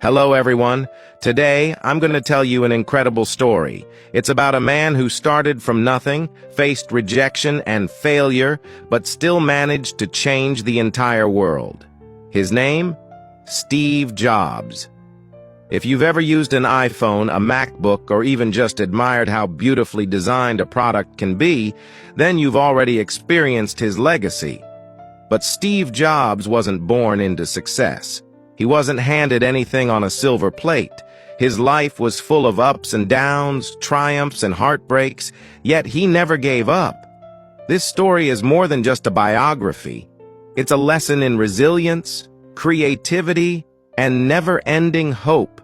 Hello, everyone. Today, I'm going to tell you an incredible story. It's about a man who started from nothing, faced rejection and failure, but still managed to change the entire world. His name? Steve Jobs. If you've ever used an iPhone, a MacBook, or even just admired how beautifully designed a product can be, then you've already experienced his legacy. But Steve Jobs wasn't born into success. He wasn't handed anything on a silver plate. His life was full of ups and downs, triumphs and heartbreaks, yet he never gave up. This story is more than just a biography. It's a lesson in resilience, creativity, and never-ending hope.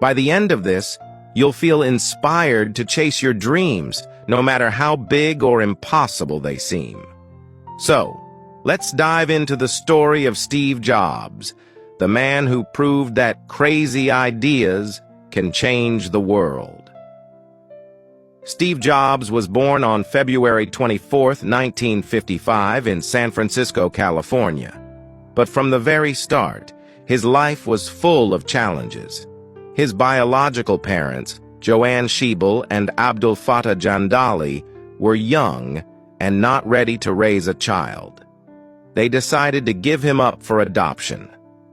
By the end of this, you'll feel inspired to chase your dreams, no matter how big or impossible they seem. So, let's dive into the story of Steve Jobs, the man who proved that crazy ideas can change the world. Steve Jobs was born on February 24, 1955, in San Francisco, California. But from the very start, his life was full of challenges. His biological parents, Joanne Schiebel and Abdul Fattah Jandali, were young and not ready to raise a child. They decided to give him up for adoption.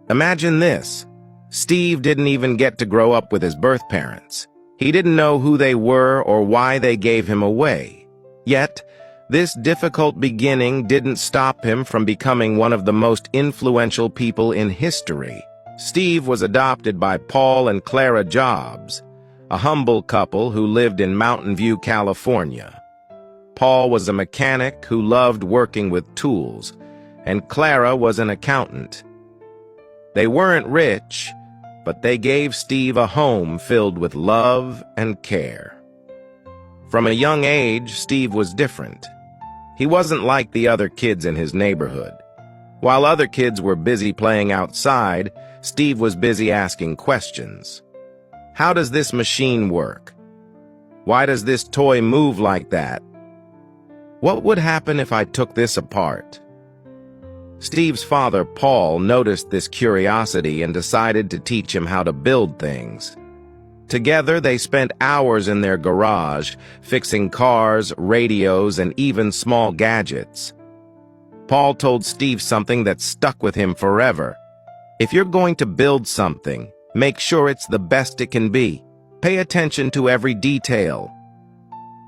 Imagine this. Steve didn't even get to grow up with his birth parents. He didn't know who they were or why they gave him away. Yet, this difficult beginning didn't stop him from becoming one of the most influential people in history. Steve was adopted by Paul and Clara Jobs, a humble couple who lived in Mountain View, California. Paul was a mechanic who loved working with tools, and Clara was an accountant. They weren't rich, but they gave Steve a home filled with love and care. From a young age, Steve was different. He wasn't like the other kids in his neighborhood. While other kids were busy playing outside, Steve was busy asking questions. How does this machine work? Why does this toy move like that? What would happen if I took this apart? Steve's father, Paul, noticed this curiosity and decided to teach him how to build things. Together, they spent hours in their garage, fixing cars, radios, and even small gadgets. Paul told Steve something that stuck with him forever. If you're going to build something, make sure it's the best it can be. Pay attention to every detail.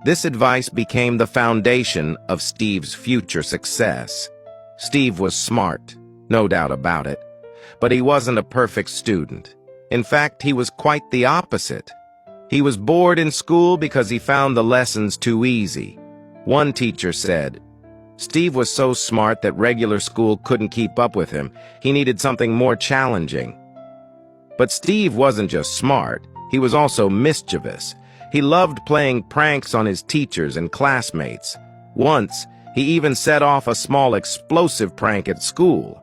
This advice became the foundation of Steve's future success. Steve was smart, no doubt about it, but he wasn't a perfect student. In fact, he was quite the opposite. He was bored in school because he found the lessons too easy. One teacher said, Steve was so smart that regular school couldn't keep up with him. He needed something more challenging. But Steve wasn't just smart, he was also mischievous. He loved playing pranks on his teachers and classmates. Once, he even set off a small explosive prank at school.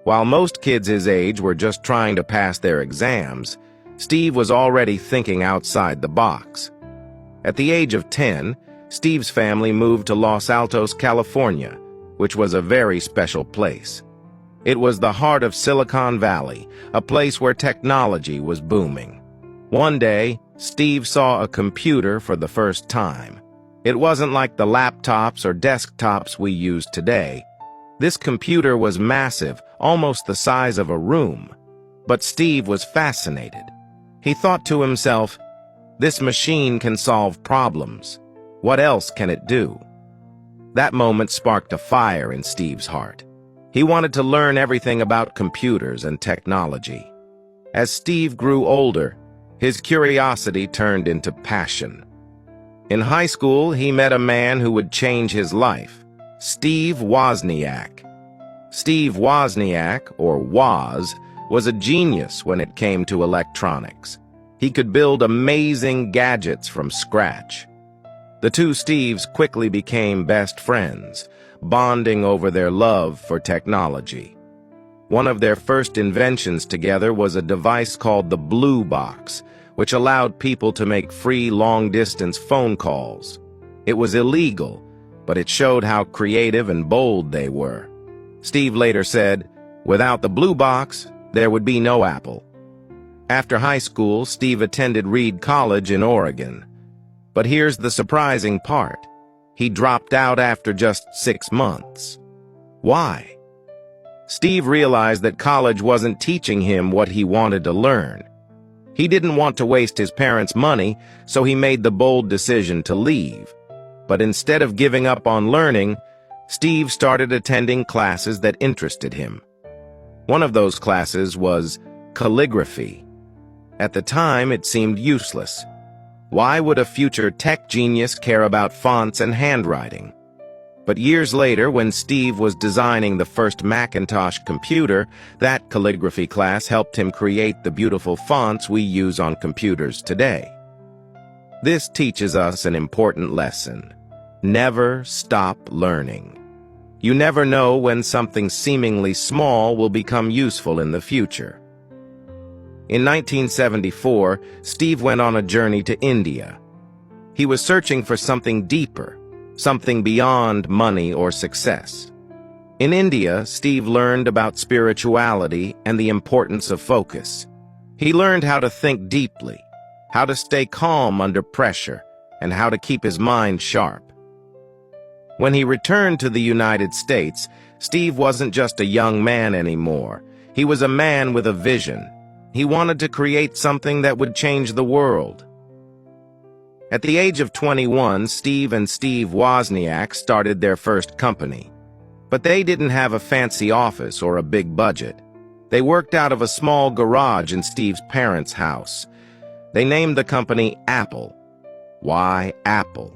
While most kids his age were just trying to pass their exams, Steve was already thinking outside the box. At the age of 10, Steve's family moved to Los Altos, California, which was a very special place. It was the heart of Silicon Valley, a place where technology was booming. One day, Steve saw a computer for the first time. It wasn't like the laptops or desktops we use today. This computer was massive, almost the size of a room. But Steve was fascinated. He thought to himself, this machine can solve problems. What else can it do? That moment sparked a fire in Steve's heart. He wanted to learn everything about computers and technology. As Steve grew older, his curiosity turned into passion. In high school, he met a man who would change his life, Steve Wozniak. Steve Wozniak, or Woz, was a genius when it came to electronics. He could build amazing gadgets from scratch. The two Steves quickly became best friends, bonding over their love for technology. One of their first inventions together was a device called the Blue Box, which allowed people to make free long-distance phone calls. It was illegal, but it showed how creative and bold they were. Steve later said, "Without the Blue Box, there would be no Apple." After high school, Steve attended Reed College in Oregon. But here's the surprising part. He dropped out after just 6 months. Why? Steve realized that college wasn't teaching him what he wanted to learn. He didn't want to waste his parents' money, so he made the bold decision to leave. But instead of giving up on learning, Steve started attending classes that interested him. One of those classes was calligraphy. At the time, it seemed useless. Why would a future tech genius care about fonts and handwriting? But years later, when Steve was designing the first Macintosh computer, that calligraphy class helped him create the beautiful fonts we use on computers today. This teaches us an important lesson. Never stop learning. You never know when something seemingly small will become useful in the future. In 1974, Steve went on a journey to India. He was searching for something deeper, something beyond money or success. In India, Steve learned about spirituality and the importance of focus. He learned how to think deeply, how to stay calm under pressure, and how to keep his mind sharp. When he returned to the United States, Steve wasn't just a young man anymore. He was a man with a vision. He wanted to create something that would change the world. At the age of 21, Steve and Steve Wozniak started their first company. But they didn't have a fancy office or a big budget. They worked out of a small garage in Steve's parents' house. They named the company Apple. Why Apple?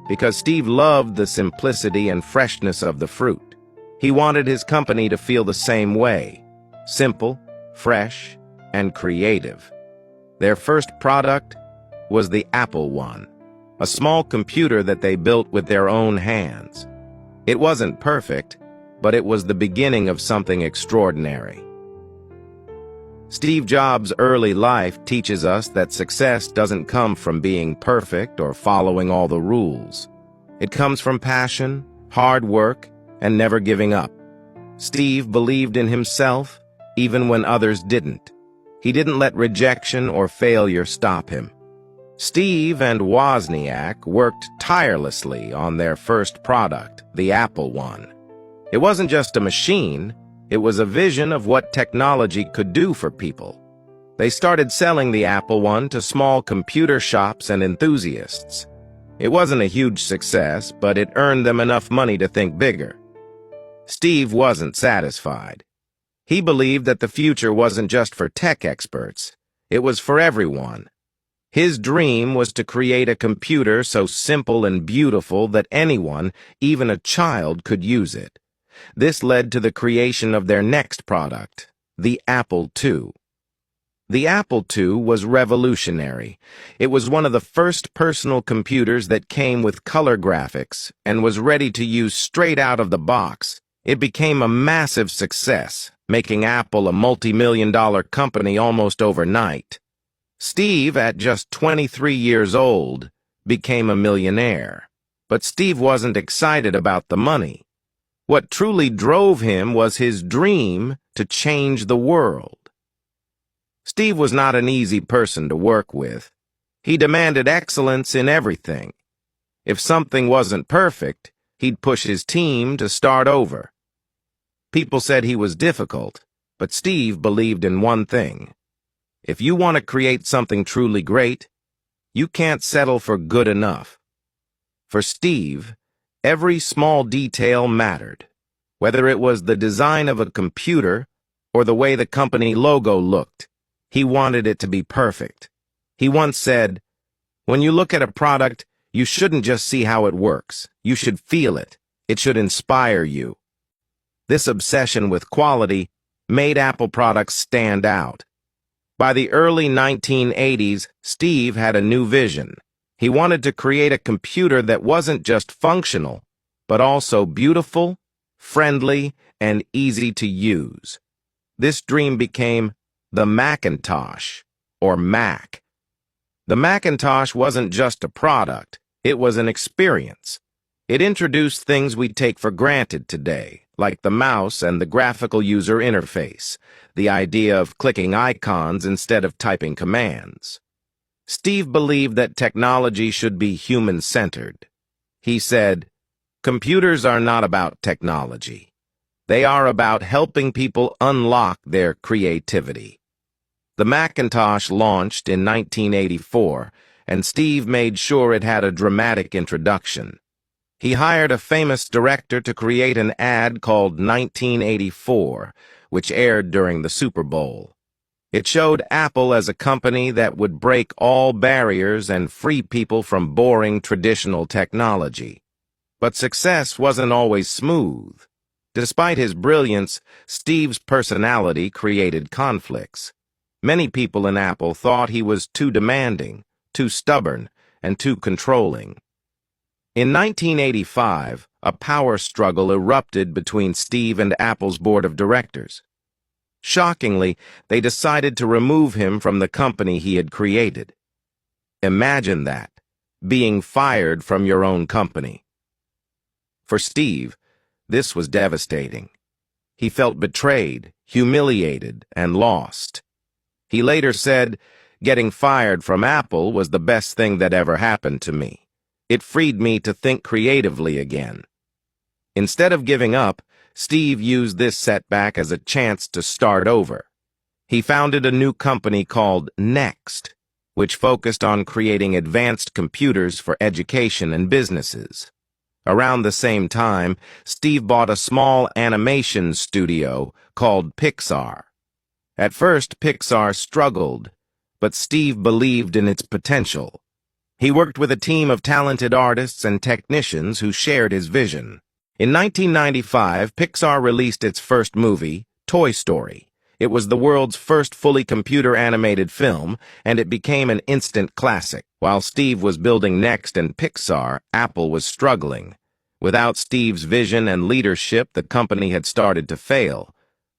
Because Steve loved the simplicity and freshness of the fruit. He wanted his company to feel the same way: simple, fresh, and creative. Their first product was the Apple I, a small computer that they built with their own hands. It wasn't perfect, but it was the beginning of something extraordinary. Steve Jobs' early life teaches us that success doesn't come from being perfect or following all the rules. It comes from passion, hard work, and never giving up. Steve believed in himself, even when others didn't. He didn't let rejection or failure stop him. Steve and Wozniak worked tirelessly on their first product, the Apple I. It wasn't just a machine, it was a vision of what technology could do for people. They started selling the Apple I to small computer shops and enthusiasts. It wasn't a huge success, but it earned them enough money to think bigger. Steve wasn't satisfied. He believed that the future wasn't just for tech experts, it was for everyone. His dream was to create a computer so simple and beautiful that anyone, even a child, could use it. This led to the creation of their next product, the Apple II. The Apple II was revolutionary. It was one of the first personal computers that came with color graphics and was ready to use straight out of the box. It became a massive success, making Apple a multi-million-dollar company almost overnight. Steve, at just 23 years old, became a millionaire. But Steve wasn't excited about the money. What truly drove him was his dream to change the world. Steve was not an easy person to work with. He demanded excellence in everything. If something wasn't perfect, he'd push his team to start over. People said he was difficult, but Steve believed in one thing. If you want to create something truly great, you can't settle for good enough. For Steve, every small detail mattered, whether it was the design of a computer or the way the company logo looked. He wanted it to be perfect. He once said, "When you look at a product, you shouldn't just see how it works. You should feel it. It should inspire you." This obsession with quality made Apple products stand out. By the early 1980s, Steve had a new vision. He wanted to create a computer that wasn't just functional, but also beautiful, friendly, and easy to use. This dream became the Macintosh, or Mac. The Macintosh wasn't just a product, it was an experience. It introduced things we take for granted today, like the mouse and the graphical user interface, the idea of clicking icons instead of typing commands. Steve believed that technology should be human-centered. He said, "Computers are not about technology. They are about helping people unlock their creativity." The Macintosh launched in 1984, and Steve made sure it had a dramatic introduction. He hired a famous director to create an ad called 1984, which aired during the Super Bowl. It showed Apple as a company that would break all barriers and free people from boring traditional technology. But success wasn't always smooth. Despite his brilliance, Steve's personality created conflicts. Many people in Apple thought he was too demanding, too stubborn, and too controlling. In 1985, a power struggle erupted between Steve and Apple's board of directors. Shockingly, they decided to remove him from the company he had created. Imagine that, being fired from your own company. For Steve, this was devastating. He felt betrayed, humiliated, and lost. He later said, "Getting fired from Apple was the best thing that ever happened to me. It freed me to think creatively again." Instead of giving up, Steve used this setback as a chance to start over. He founded a new company called Next, which focused on creating advanced computers for education and businesses. Around the same time, Steve bought a small animation studio called Pixar. At first, Pixar struggled, but Steve believed in its potential. He worked with a team of talented artists and technicians who shared his vision. In 1995, Pixar released its first movie, Toy Story. It was the world's first fully computer-animated film, and it became an instant classic. While Steve was building Next and Pixar, Apple was struggling. Without Steve's vision and leadership, the company had started to fail.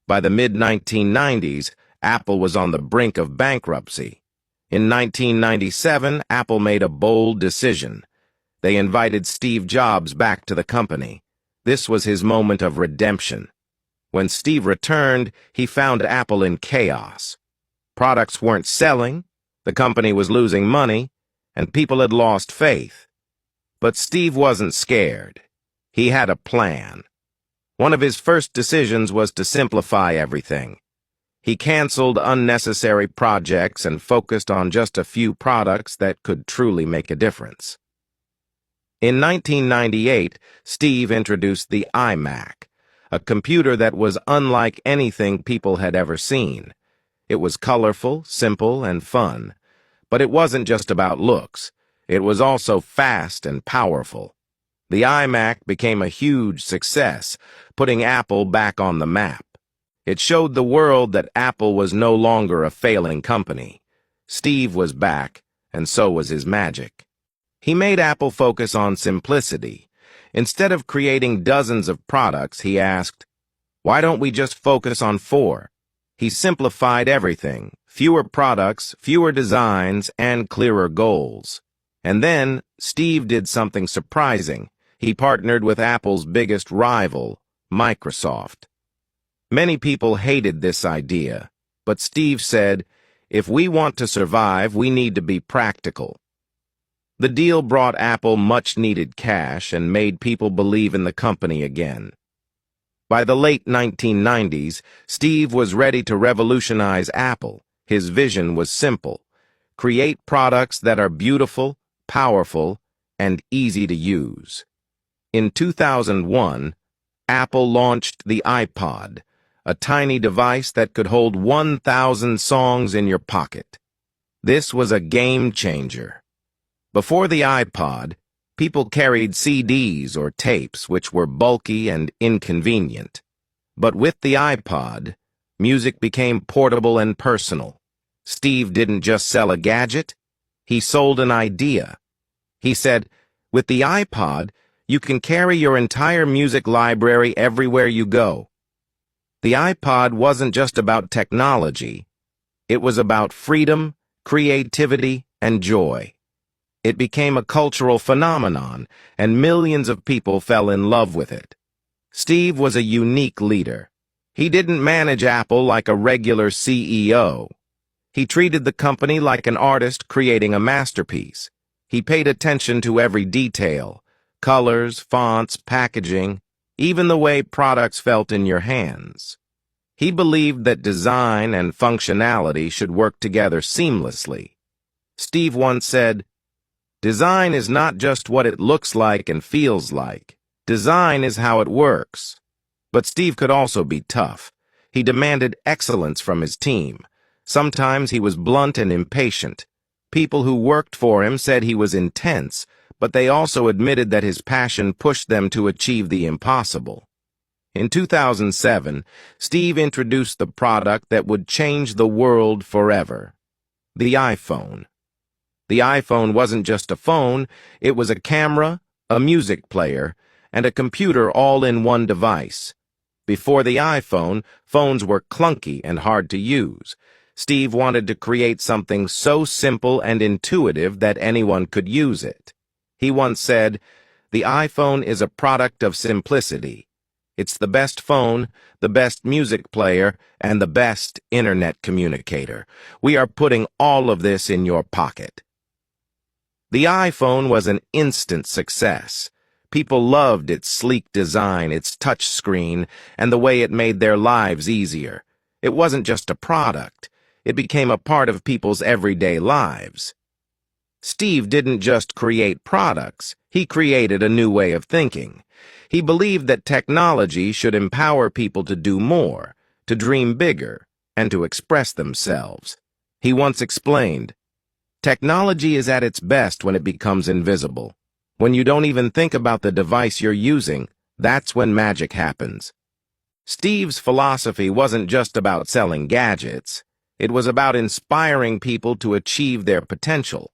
By the mid-1990s, Apple was on the brink of bankruptcy. In 1997, Apple made a bold decision. They invited Steve Jobs back to the company. This was his moment of redemption. When Steve returned, he found Apple in chaos. Products weren't selling, the company was losing money, and people had lost faith. But Steve wasn't scared. He had a plan. One of his first decisions was to simplify everything. He canceled unnecessary projects and focused on just a few products that could truly make a difference. In 1998, Steve introduced the iMac, a computer that was unlike anything people had ever seen. It was colorful, simple, and fun. But it wasn't just about looks. It was also fast and powerful. The iMac became a huge success, putting Apple back on the map. It showed the world that Apple was no longer a failing company. Steve was back, and so was his magic. He made Apple focus on simplicity. Instead of creating dozens of products, he asked, "Why don't we just focus on 4? He simplified everything: fewer products, fewer designs, and clearer goals. And then, Steve did something surprising. He partnered with Apple's biggest rival, Microsoft. Many people hated this idea, but Steve said, "If we want to survive, we need to be practical." The deal brought Apple much-needed cash and made people believe in the company again. By the late 1990s, Steve was ready to revolutionize Apple. His vision was simple: create products that are beautiful, powerful, and easy to use. In 2001, Apple launched the iPod, a tiny device that could hold 1,000 songs in your pocket. This was a game changer. Before the iPod, people carried CDs or tapes, which were bulky and inconvenient. But with the iPod, music became portable and personal. Steve didn't just sell a gadget, he sold an idea. He said, "With the iPod, you can carry your entire music library everywhere you go." The iPod wasn't just about technology. It was about freedom, creativity, and joy. It became a cultural phenomenon, and millions of people fell in love with it. Steve was a unique leader. He didn't manage Apple like a regular CEO. He treated the company like an artist creating a masterpiece. He paid attention to every detail: colors, fonts, packaging, even the way products felt in your hands. He believed that design and functionality should work together seamlessly. Steve once said, "Design is not just what it looks like and feels like. Design is how it works." But Steve could also be tough. He demanded excellence from his team. Sometimes he was blunt and impatient. People who worked for him said he was intense, but they also admitted that his passion pushed them to achieve the impossible. In 2007, Steve introduced the product that would change the world forever: the iPhone. The iPhone wasn't just a phone, it was a camera, a music player, and a computer all in one device. Before the iPhone, phones were clunky and hard to use. Steve wanted to create something so simple and intuitive that anyone could use it. He once said, "The iPhone is a product of simplicity. It's the best phone, the best music player, and the best internet communicator. We are putting all of this in your pocket." The iPhone was an instant success. People loved its sleek design, its touch screen, and the way it made their lives easier. It wasn't just a product. It became a part of people's everyday lives. Steve didn't just create products. He created a new way of thinking. He believed that technology should empower people to do more, to dream bigger, and to express themselves. He once explained, "Technology is at its best when it becomes invisible. When you don't even think about the device you're using, that's when magic happens." Steve's philosophy wasn't just about selling gadgets. It was about inspiring people to achieve their potential.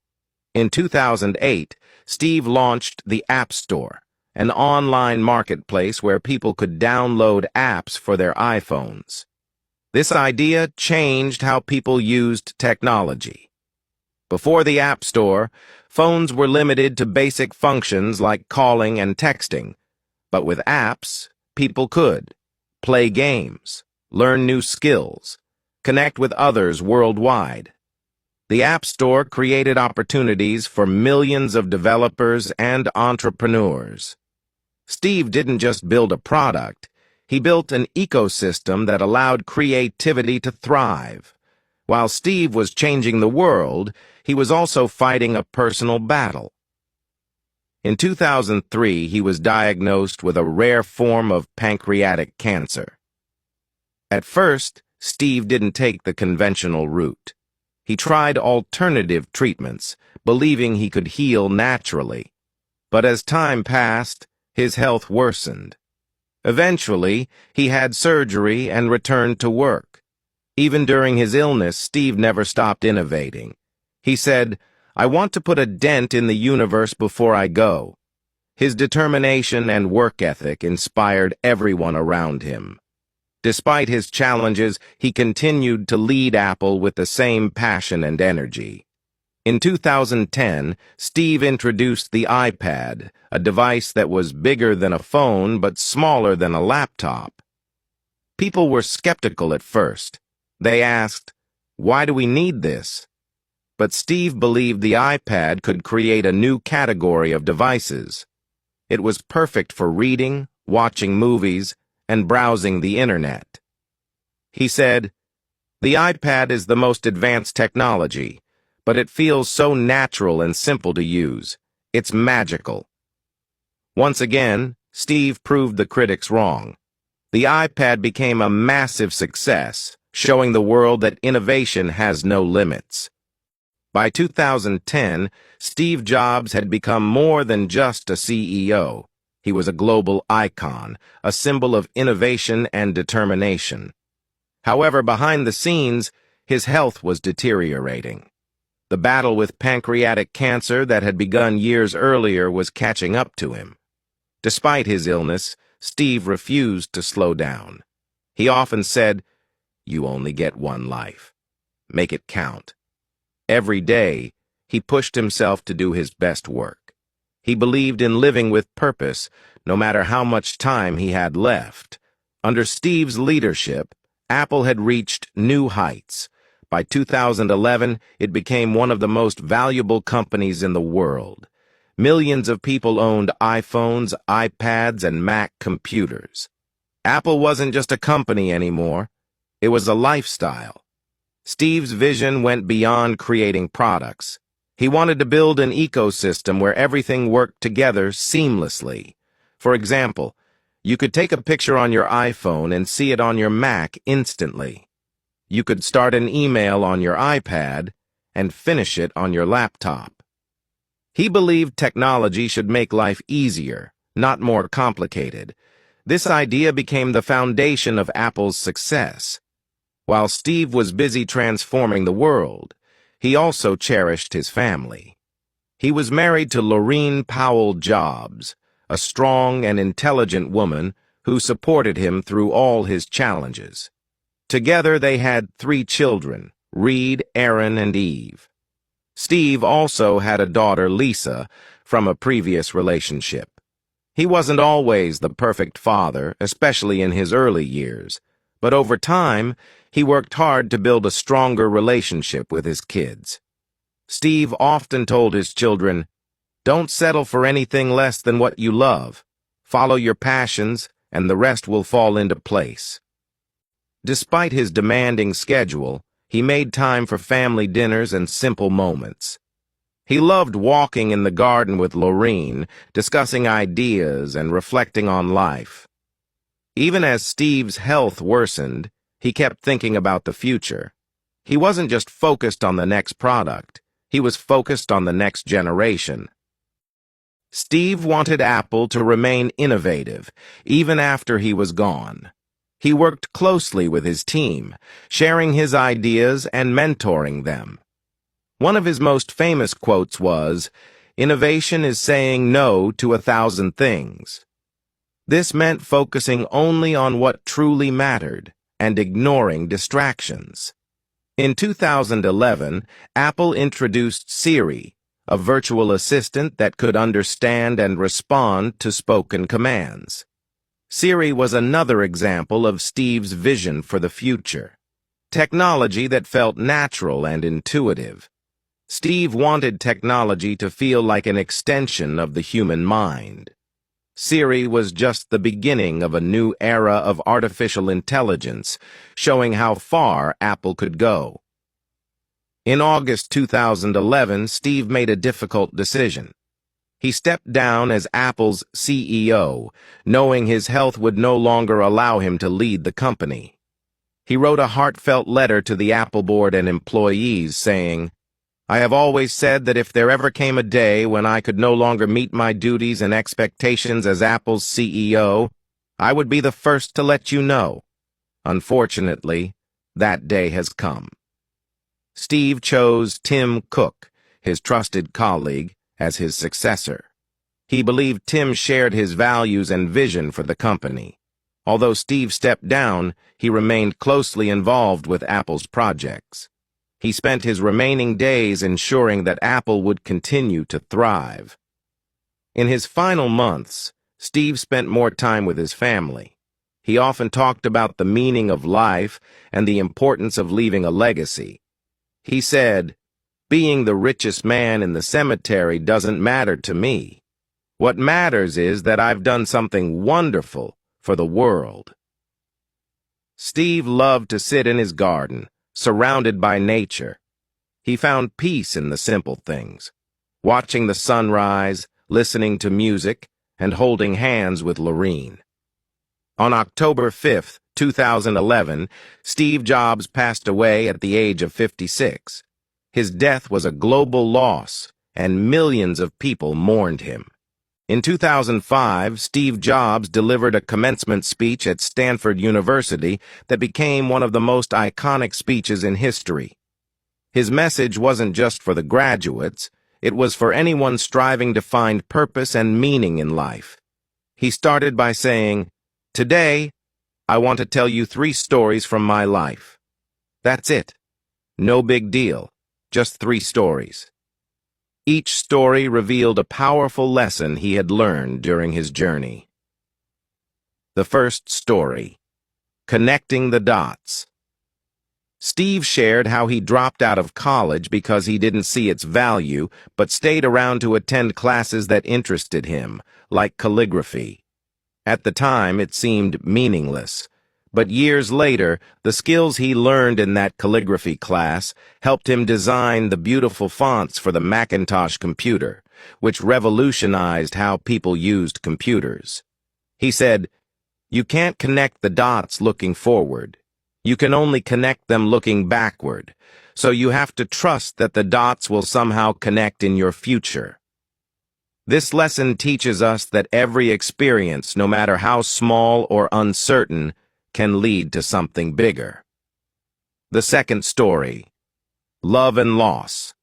In 2008, Steve launched the App Store, an online marketplace where people could download apps for their iPhones. This idea changed how people used technology. Before the App Store, phones were limited to basic functions like calling and texting. But with apps, people could play games, learn new skills, connect with others worldwide. The App Store created opportunities for millions of developers and entrepreneurs. Steve didn't just build a product, he built an ecosystem that allowed creativity to thrive. While Steve was changing the world, he was also fighting a personal battle. In 2003, he was diagnosed with a rare form of pancreatic cancer. At first, Steve didn't take the conventional route. He tried alternative treatments, believing he could heal naturally. But as time passed, his health worsened. Eventually, he had surgery and returned to work. Even during his illness, Steve never stopped innovating. He said, "I want to put a dent in the universe before I go." His determination and work ethic inspired everyone around him. Despite his challenges, he continued to lead Apple with the same passion and energy. In 2010, Steve introduced the iPad, a device that was bigger than a phone but smaller than a laptop. People were skeptical at first. They asked, "Why do we need this?" But Steve believed the iPad could create a new category of devices. It was perfect for reading, watching movies, and browsing the internet. He said, "The iPad is the most advanced technology, but it feels so natural and simple to use. It's magical." Once again, Steve proved the critics wrong. The iPad became a massive success, showing the world that innovation has no limits. By 2010, Steve Jobs had become more than just a CEO. He was a global icon, a symbol of innovation and determination. However, behind the scenes, his health was deteriorating. The battle with pancreatic cancer that had begun years earlier was catching up to him. Despite his illness, Steve refused to slow down. He often said, "You only get one life. Make it count." Every day, he pushed himself to do his best work. He believed in living with purpose, no matter how much time he had left. Under Steve's leadership, Apple had reached new heights. By 2011, it became one of the most valuable companies in the world. Millions of people owned iPhones, iPads, and Mac computers. Apple wasn't just a company anymore. It was a lifestyle. Steve's vision went beyond creating products. He wanted to build an ecosystem where everything worked together seamlessly. For example, you could take a picture on your iPhone and see it on your Mac instantly. You could start an email on your iPad and finish it on your laptop. He believed technology should make life easier, not more complicated. This idea became the foundation of Apple's success. While Steve was busy transforming the world, he also cherished his family. He was married to Laureen Powell Jobs, a strong and intelligent woman who supported him through all his challenges. Together they had 3 children, Reed, Aaron, and Eve. Steve also had a daughter, Lisa, from a previous relationship. He wasn't always the perfect father, especially in his early years, but over time, he worked hard to build a stronger relationship with his kids. Steve often told his children, "Don't settle for anything less than what you love. Follow your passions, and the rest will fall into place." Despite his demanding schedule, he made time for family dinners and simple moments. He loved walking in the garden with Laureen, discussing ideas and reflecting on life. Even as Steve's health worsened, he kept thinking about the future. He wasn't just focused on the next product, he was focused on the next generation. Steve wanted Apple to remain innovative, even after he was gone. He worked closely with his team, sharing his ideas and mentoring them. One of his most famous quotes was, "Innovation is saying no to 1,000 things." This meant focusing only on what truly mattered and ignoring distractions. In 2011, Apple introduced Siri, a virtual assistant that could understand and respond to spoken commands. Siri was another example of Steve's vision for the future. Technology that felt natural and intuitive. Steve wanted technology to feel like an extension of the human mind. Siri was just the beginning of a new era of artificial intelligence, showing how far Apple could go. In August 2011, Steve made a difficult decision. He stepped down as Apple's CEO, knowing his health would no longer allow him to lead the company. He wrote a heartfelt letter to the Apple board and employees saying, "I have always said that if there ever came a day when I could no longer meet my duties and expectations as Apple's CEO, I would be the first to let you know. Unfortunately, that day has come." Steve chose Tim Cook, his trusted colleague, as his successor. He believed Tim shared his values and vision for the company. Although Steve stepped down, he remained closely involved with Apple's projects. He spent his remaining days ensuring that Apple would continue to thrive. In his final months, Steve spent more time with his family. He often talked about the meaning of life and the importance of leaving a legacy. He said, "Being the richest man in the cemetery doesn't matter to me. What matters is that I've done something wonderful for the world." Steve loved to sit in his garden, surrounded by nature. He found peace in the simple things, watching the sunrise, listening to music, and holding hands with Laureen. On October 5, 2011, Steve Jobs passed away at the age of 56. His death was a global loss, and millions of people mourned him. In 2005, Steve Jobs delivered a commencement speech at Stanford University that became one of the most iconic speeches in history. His message wasn't just for the graduates, it was for anyone striving to find purpose and meaning in life. He started by saying, "Today, I want to tell you 3 stories from my life. That's it. No big deal, just 3 stories." Each story revealed a powerful lesson he had learned during his journey. The first story, Connecting the Dots. Steve shared how he dropped out of college because he didn't see its value, but stayed around to attend classes that interested him, like calligraphy. At the time, it seemed meaningless, but years later, the skills he learned in that calligraphy class helped him design the beautiful fonts for the Macintosh computer, which revolutionized how people used computers. He said, "You can't connect the dots looking forward. You can only connect them looking backward, so you have to trust that the dots will somehow connect in your future." This lesson teaches us that every experience, no matter how small or uncertain, can lead to something bigger. The second story, Love and Loss.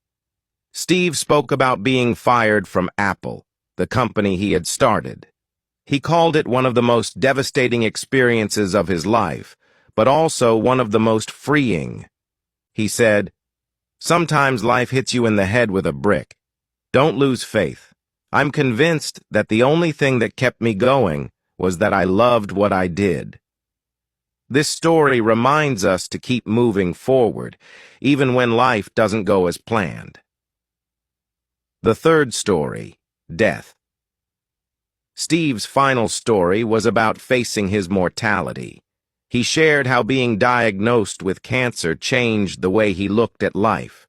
Steve spoke about being fired from Apple, the company he had started. He called it one of the most devastating experiences of his life, but also one of the most freeing. He said, "Sometimes life hits you in the head with a brick. Don't lose faith. I'm convinced that the only thing that kept me going was that I loved what I did." This story reminds us to keep moving forward, even when life doesn't go as planned. The third story, Death. Steve's final story was about facing his mortality. He shared how being diagnosed with cancer changed the way he looked at life.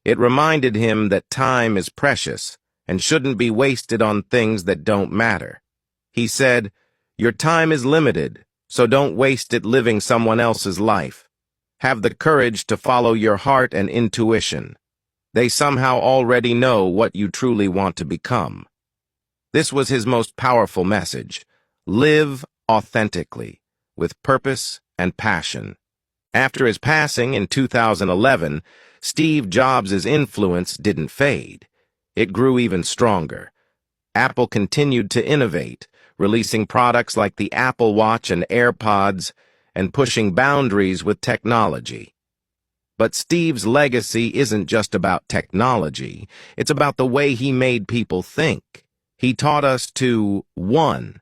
It reminded him that time is precious and shouldn't be wasted on things that don't matter. He said, "Your time is limited, so don't waste it living someone else's life. Have the courage to follow your heart and intuition. They somehow already know what you truly want to become." This was his most powerful message. Live authentically, with purpose and passion. After his passing in 2011, Steve Jobs' influence didn't fade. It grew even stronger. Apple continued to innovate, releasing products like the Apple Watch and AirPods, and pushing boundaries with technology. But Steve's legacy isn't just about technology. It's about the way he made people think. He taught us to, 1.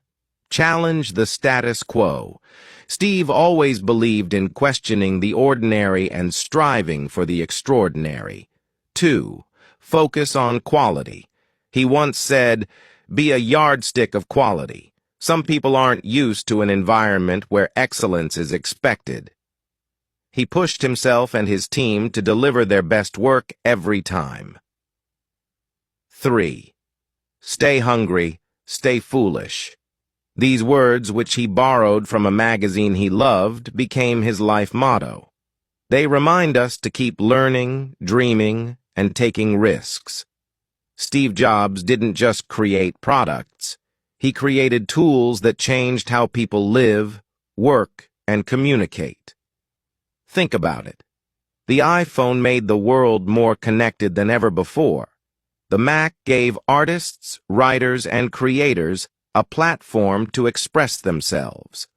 Challenge the status quo. Steve always believed in questioning the ordinary and striving for the extraordinary. 2. Focus on quality. He once said, "Be a yardstick of quality." Some people aren't used to an environment where excellence is expected. He pushed himself and his team to deliver their best work every time. 3. Stay hungry, stay foolish. These words, which he borrowed from a magazine he loved, became his life motto. They remind us to keep learning, dreaming, and taking risks. Steve Jobs didn't just create products. He created tools that changed how people live, work, and communicate. Think about it. The iPhone made the world more connected than ever before. The Mac gave artists, writers, and creators a platform to express themselves.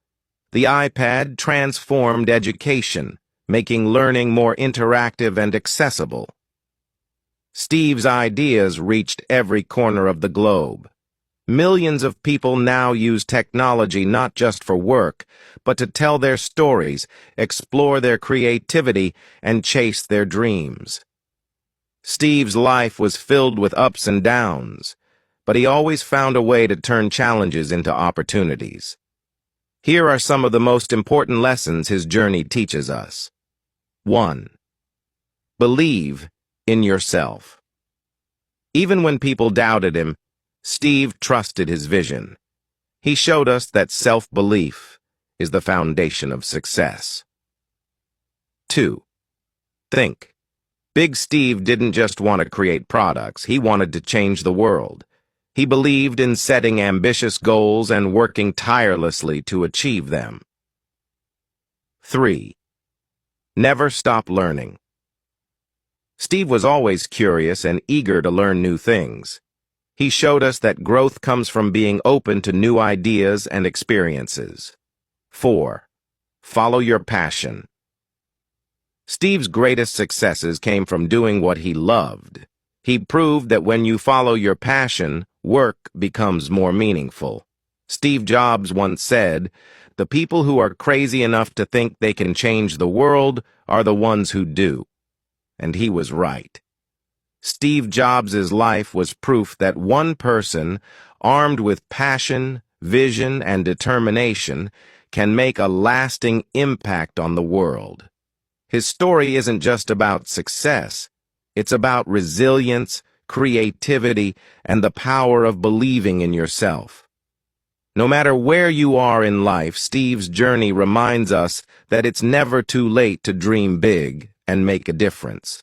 The iPad transformed education, making learning more interactive and accessible. Steve's ideas reached every corner of the globe. Millions of people now use technology not just for work, but to tell their stories, explore their creativity, and chase their dreams. Steve's life was filled with ups and downs, but he always found a way to turn challenges into opportunities. Here are some of the most important lessons his journey teaches us. 1. Believe in yourself. Even when people doubted him, Steve trusted his vision. He showed us that self-belief is the foundation of success. 2. Think. Big Steve didn't just want to create products, he wanted to change the world. He believed in setting ambitious goals and working tirelessly to achieve them. 3. Never stop learning. Steve was always curious and eager to learn new things. He showed us that growth comes from being open to new ideas and experiences. 4. Follow your passion. Steve's greatest successes came from doing what he loved. He proved that when you follow your passion, work becomes more meaningful. Steve Jobs once said, "The people who are crazy enough to think they can change the world are the ones who do." And he was right. Steve Jobs' life was proof that one person, armed with passion, vision, and determination, can make a lasting impact on the world. His story isn't just about success. It's about resilience, creativity, and the power of believing in yourself. No matter where you are in life, Steve's journey reminds us that it's never too late to dream big and make a difference.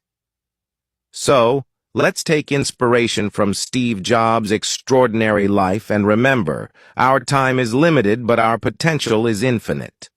So, let's take inspiration from Steve Jobs' extraordinary life and remember, our time is limited, but our potential is infinite.